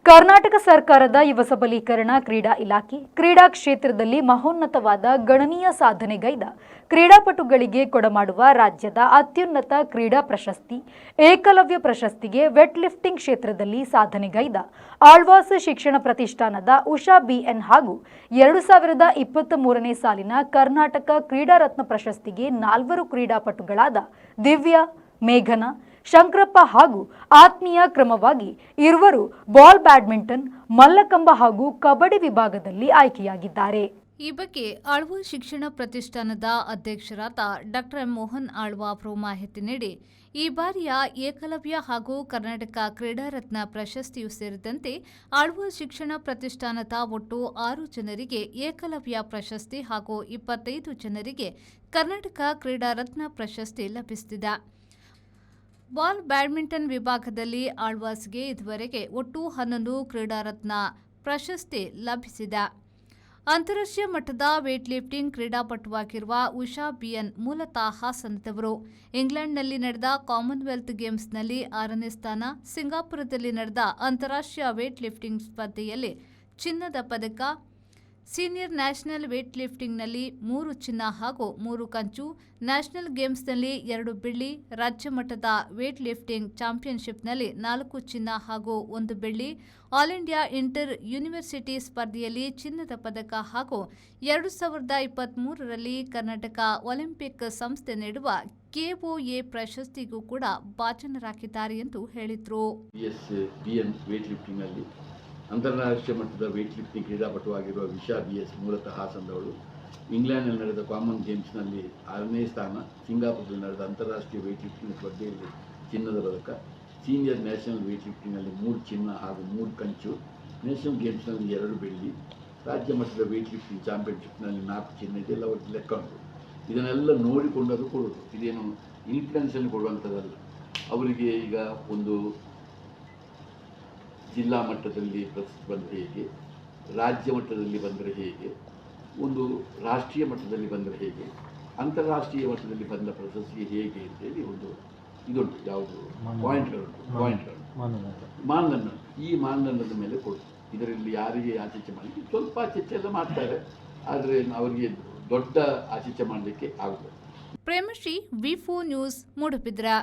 ಕರ್ನಾಟಕ ಸರ್ಕಾರದ ಯುವ ಸಬಲೀಕರಣ ಕ್ರೀಡಾ ಇಲಾಖೆ ಕ್ರೀಡಾ ಕ್ಷೇತ್ರದಲ್ಲಿ ಮಹೋನ್ನತವಾದ ಗಣನೀಯ ಸಾಧನೆಗೈದ ಕ್ರೀಡಾಪಟುಗಳಿಗೆ ಕೊಡಮಾಡುವ ರಾಜ್ಯದ ಅತ್ಯುನ್ನತ ಕ್ರೀಡಾ ಪ್ರಶಸ್ತಿ ಏಕಲವ್ಯ ಪ್ರಶಸ್ತಿಗೆ ವೆಟ್ ಲಿಫ್ಟಿಂಗ್ ಕ್ಷೇತ್ರದಲ್ಲಿ ಸಾಧನೆಗೈದ ಆಳ್ವಾಸ್ ಶಿಕ್ಷಣ ಪ್ರತಿಷ್ಠಾನದ ಉಷಾ ಬಿಎನ್ ಹಾಗೂ 2023ನೇ ಸಾಲಿನ ಕರ್ನಾಟಕ ಕ್ರೀಡಾ ರತ್ನ ಪ್ರಶಸ್ತಿಗೆ 4 ಕ್ರೀಡಾಪಟುಗಳಾದ ದಿವ್ಯಾ, ಮೇಘನ, ಶಂಕರಪ್ಪ ಹಾಗೂ ಆತ್ಮೀಯ ಕ್ರಮವಾಗಿ ಇರುವರು ಬಾಲ್ ಬ್ಯಾಡ್ಮಿಂಟನ್, ಮಲ್ಲಕಂಬ ಹಾಗೂ ಕಬಡ್ಡಿ ವಿಭಾಗದಲ್ಲಿ ಆಯ್ಕೆಯಾಗಿದ್ದಾರೆ. ಈ ಬಗ್ಗೆ ಆಳ್ವಾ ಶಿಕ್ಷಣ ಪ್ರತಿಷ್ಠಾನದ ಅಧ್ಯಕ್ಷರಾದ ಡಾಕ್ಟರ್ ಮೋಹನ್ ಆಳ್ವಾ ಅವರು ಮಾಹಿತಿ ನೀಡಿ, ಈ ಬಾರಿಯ ಏಕಲವ್ಯ ಹಾಗೂ ಕರ್ನಾಟಕ ಕ್ರೀಡಾ ರತ್ನ ಪ್ರಶಸ್ತಿಯೂ ಸೇರಿದಂತೆ ಆಳ್ವಾ ಶಿಕ್ಷಣ ಪ್ರತಿಷ್ಠಾನದ ಒಟ್ಟು 6 ಜನರಿಗೆ ಏಕಲವ್ಯ ಪ್ರಶಸ್ತಿ ಹಾಗೂ 25 ಜನರಿಗೆ ಕರ್ನಾಟಕ ಕ್ರೀಡಾ ರತ್ನ ಪ್ರಶಸ್ತಿ ಲಭಿಸಿದೆ. ಬಾಲ್ ಬ್ಯಾಡ್ಮಿಂಟನ್ ವಿಭಾಗದಲ್ಲಿ ಆಳ್ವಾಸ್ಗೆ ಇದುವರೆಗೆ ಒಟ್ಟು 11 ಕ್ರೀಡಾ ರತ್ನ ಪ್ರಶಸ್ತಿ ಲಭಿಸಿದೆ. ಅಂತಾರಾಷ್ಟ್ರೀಯ ಮಟ್ಟದ ವೇಟ್ ಲಿಫ್ಟಿಂಗ್ ಕ್ರೀಡಾಪಟುವಾಗಿರುವ ಉಷಾ ಬಿಎನ್ ಮೂಲತಃ ಹಾಸನದವರು. ಇಂಗ್ಲೆಂಡ್ನಲ್ಲಿ ನಡೆದ ಕಾಮನ್ವೆಲ್ತ್ ಗೇಮ್ಸ್ನಲ್ಲಿ 6ನೇ ಸ್ಥಾನ, ಸಿಂಗಾಪುರದಲ್ಲಿ ನಡೆದ ಅಂತಾರಾಷ್ಟ್ರೀಯ ವೇಟ್ ಲಿಫ್ಟಿಂಗ್ ಸ್ಪರ್ಧೆಯಲ್ಲಿ ಚಿನ್ನದ ಪದಕ, ಸೀನಿಯರ್ ನ್ಯಾಷನಲ್ ವೇಟ್ ಲಿಫ್ಟಿಂಗ್ನಲ್ಲಿ 3 ಚಿನ್ನ ಹಾಗೂ 3 ಕಂಚು, ನ್ಯಾಷನಲ್ ಗೇಮ್ಸ್ನಲ್ಲಿ 2 ಬೆಳ್ಳಿ, ರಾಜ್ಯ ಮಟ್ಟದ ವೇಟ್ ಲಿಫ್ಟಿಂಗ್ ಚಾಂಪಿಯನ್ಶಿಪ್ನಲ್ಲಿ 4 ಚಿನ್ನ ಹಾಗೂ 1 ಬೆಳ್ಳಿ, ಆಲ್ ಇಂಡಿಯಾ ಇಂಟರ್ ಯೂನಿವರ್ಸಿಟಿ ಸ್ಪರ್ಧೆಯಲ್ಲಿ ಚಿನ್ನದ ಪದಕ ಹಾಗೂ 2023ರಲ್ಲಿ ಕರ್ನಾಟಕ ಒಲಿಂಪಿಕ್ ಸಂಸ್ಥೆ ನೀಡುವ ಕೆಒಎ ಪ್ರಶಸ್ತಿಗೂ ಕೂಡ ಭಾಜನರಾಗಿದ್ದಾರೆ ಎಂದು ಹೇಳಿದರು. ಅಂತಾರಾಷ್ಟ್ರೀಯ ಮಟ್ಟದ ವೇಟ್ ಲಿಫ್ಟಿಂಗ್ ಕ್ರೀಡಾಪಟುವಾಗಿರುವ ಉಷಾ ಬಿಎಸ್ ಮೂಲತಃ ಹಾಸನದವಳು. ಇಂಗ್ಲೆಂಡ್ನಲ್ಲಿ ನಡೆದ ಕಾಮನ್ ಗೇಮ್ಸ್ನಲ್ಲಿ 6ನೇ ಸ್ಥಾನ, ಸಿಂಗಾಪುರದಲ್ಲಿ ನಡೆದ ಅಂತಾರಾಷ್ಟ್ರೀಯ ವೇಟ್ ಲಿಫ್ಟಿಂಗ್ ಸ್ಪರ್ಧೆಯಲ್ಲಿ ಚಿನ್ನದ ಪದಕ, ಸೀನಿಯರ್ ನ್ಯಾಷನಲ್ ವೇಟ್ ಲಿಫ್ಟಿಂಗ್ನಲ್ಲಿ 3 ಚಿನ್ನ ಹಾಗೂ 3 ಕಂಚು, ನ್ಯಾಷನಲ್ ಗೇಮ್ಸ್ನಲ್ಲಿ 2 ಬೆಳ್ಳಿ, ರಾಜ್ಯ ಮಟ್ಟದ ವೇಟ್ ಲಿಫ್ಟಿಂಗ್ ಚಾಂಪಿಯನ್ಶಿಪ್ನಲ್ಲಿ 4 ಚಿನ್ನ. ಇದೆಲ್ಲ ಅವರಿಗೆ ಲೆಕ್ಕ ಉಂಟು. ಇದನ್ನೆಲ್ಲ ನೋಡಿಕೊಂಡು ಅದು ಕೊಡೋದು. ಇದೇನು ಇನ್ಫ್ಲುಯೆನ್ಸಲ್ಲಿ ಕೊಡುವಂಥದ್ದಲ್ಲ. ಅವರಿಗೆ ಈಗ ಒಂದು ಜಿಲ್ಲಾ ಮಟ್ಟದಲ್ಲಿ ಪ್ರಶಸ್ತಿ ಬಂದರೆ ಹೇಗೆ, ರಾಜ್ಯ ಮಟ್ಟದಲ್ಲಿ ಬಂದರೆ ಹೇಗೆ, ಒಂದು ರಾಷ್ಟ್ರೀಯ ಮಟ್ಟದಲ್ಲಿ ಬಂದರೆ ಹೇಗೆ, ಅಂತಾರಾಷ್ಟ್ರೀಯ ಮಟ್ಟದಲ್ಲಿ ಬಂದ ಪ್ರಶಸ್ತಿ ಹೇಗೆ ಅಂತೇಳಿ ಒಂದು ಇದುಂಟು, ಯಾವುದು ಪಾಯಿಂಟ್ಗಳು ಮಾನದಂಡ. ಈ ಮಾನದಂಡದ ಮೇಲೆ ಕೊಡು. ಇದರಲ್ಲಿ ಯಾರಿಗೆ ಆಚೀಚೆ ಮಾಡಲಿಕ್ಕೆ ಸ್ವಲ್ಪ ಆಚೀಚೆ ಎಲ್ಲ ಮಾಡ್ತಾರೆ, ಆದರೆ ಅವರಿಗೆ ದೊಡ್ಡ ಆಚೀಚೆ ಮಾಡಲಿಕ್ಕೆ ಆಗುತ್ತದೆ. ಪ್ರೇಮಶ್ರೀ, ವಿ4 ನ್ಯೂಸ್, ಮೂಡುಬಿದ್ರೆ.